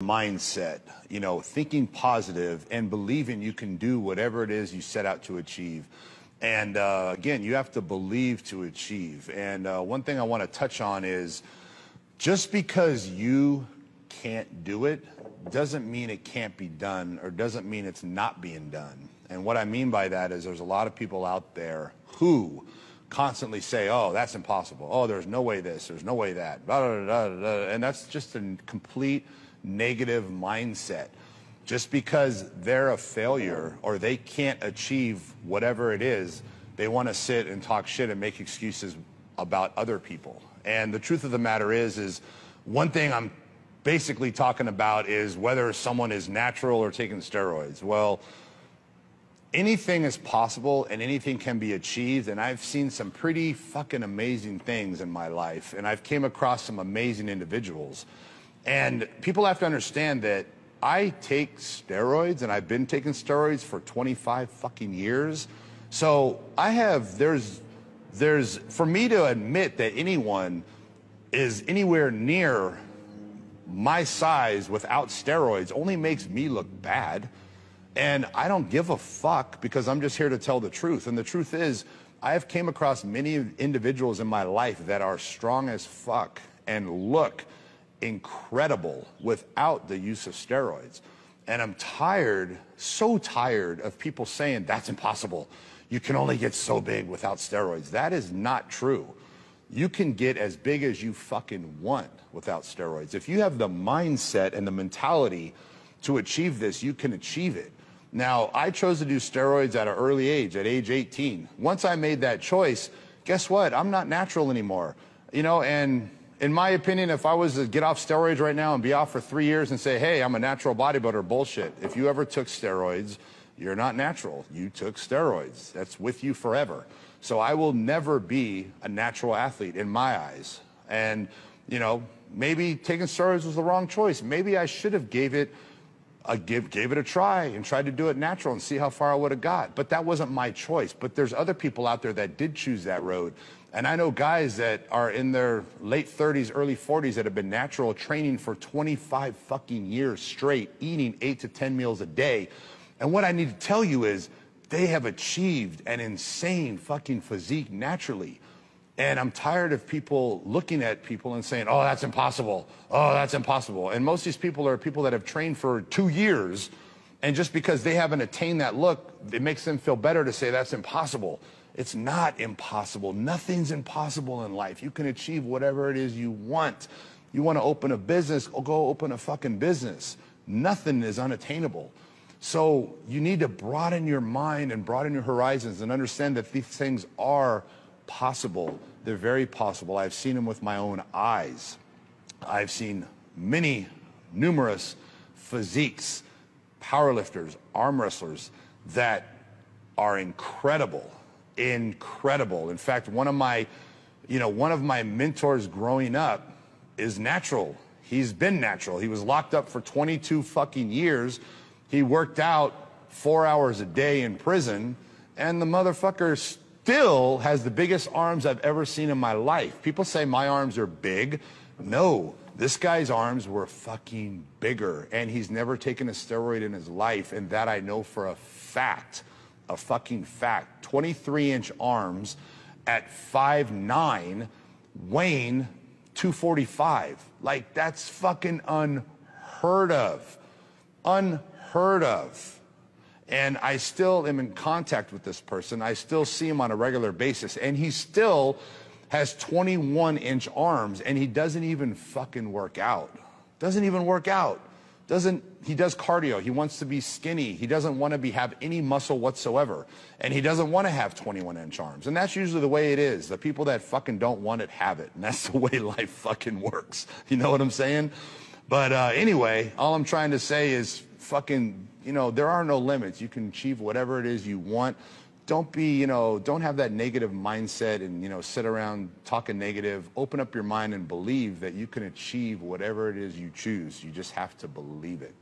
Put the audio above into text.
mindset, you know, thinking positive and believing you can do whatever it is you set out to achieve. And again, you have to believe to achieve. And one thing I want to touch on is just because you can't do it doesn't mean it can't be done, or doesn't mean it's not being done. And what I mean by that is there's a lot of people out there who constantly say, oh, that's impossible. Oh, there's no way this, there's no way that, blah, blah, blah, blah, blah. And that's just a complete negative mindset. Just because they're a failure or they can't achieve whatever it is, they want to sit and talk shit and make excuses about other people. And the truth of the matter is one thing I'm basically talking about is whether someone is natural or taking steroids. Well, anything is possible and anything can be achieved, and I've seen some pretty fucking amazing things in my life, and I've came across some amazing individuals. And people have to understand that I take steroids, and I've been taking steroids for 25 fucking years. So there's for me to admit that anyone is anywhere near my size without steroids only makes me look bad. And I don't give a fuck, because I'm just here to tell the truth. And the truth is, I have came across many individuals in my life that are strong as fuck and look incredible without the use of steroids. And I'm tired, so tired of people saying that's impossible. You can only get so big without steroids. That is not true. You can get as big as you fucking want without steroids. If you have the mindset and the mentality to achieve this, you can achieve it. Now, I chose to do steroids at an early age, at age 18. Once I made that choice, guess what? I'm not natural anymore. You know, and in my opinion, if I was to get off steroids right now and be off for 3 years and say, hey, I'm a natural bodybuilder, bullshit. If you ever took steroids, you're not natural. You took steroids. That's with you forever. So I will never be a natural athlete in my eyes. And, you know, maybe taking steroids was the wrong choice. Maybe I should have gave it a try and tried to do it natural and see how far I would have got. But that wasn't my choice. But there's other people out there that did choose that road. And I know guys that are in their late 30s, early 40s that have been natural, training for 25 fucking years straight, eating 8 to 10 meals a day. And what I need to tell you is they have achieved an insane fucking physique naturally. And I'm tired of people looking at people and saying, oh, that's impossible. Oh, that's impossible. And most of these people are people that have trained for 2 years. And just because they haven't attained that look, it makes them feel better to say that's impossible. It's not impossible. Nothing's impossible in life. You can achieve whatever it is you want. You want to open a business, go open a fucking business. Nothing is unattainable. So you need to broaden your mind and broaden your horizons and understand that these things are possible. They're very possible. I've seen them with my own eyes. I've seen numerous physiques, powerlifters, arm wrestlers that are incredible, incredible. In fact, one of my mentors growing up is natural. He's been natural. He was locked up for 22 fucking years. He worked out 4 hours a day in prison, and the motherfucker still has the biggest arms I've ever seen in my life. People say my arms are big. No, this guy's arms were fucking bigger, and he's never taken a steroid in his life, and that I know for a fact, a fucking fact. 23-inch arms at 5'9", weighing 245. Like, that's fucking unheard of. Unheard of. And I still am in contact with this person. I still see him on a regular basis, and he still has 21-inch arms, and he doesn't even fucking work out. Doesn't even work out. He does cardio. He wants to be skinny. He doesn't want to have any muscle whatsoever. And he doesn't want to have 21-inch arms. And that's usually the way it is. The people that fucking don't want it have it. And that's the way life fucking works. You know what I'm saying? But anyway, all I'm trying to say is fucking, there are no limits. You can achieve whatever it is you want. Don't have that negative mindset and, sit around talking negative. Open up your mind and believe that you can achieve whatever it is you choose. You just have to believe it.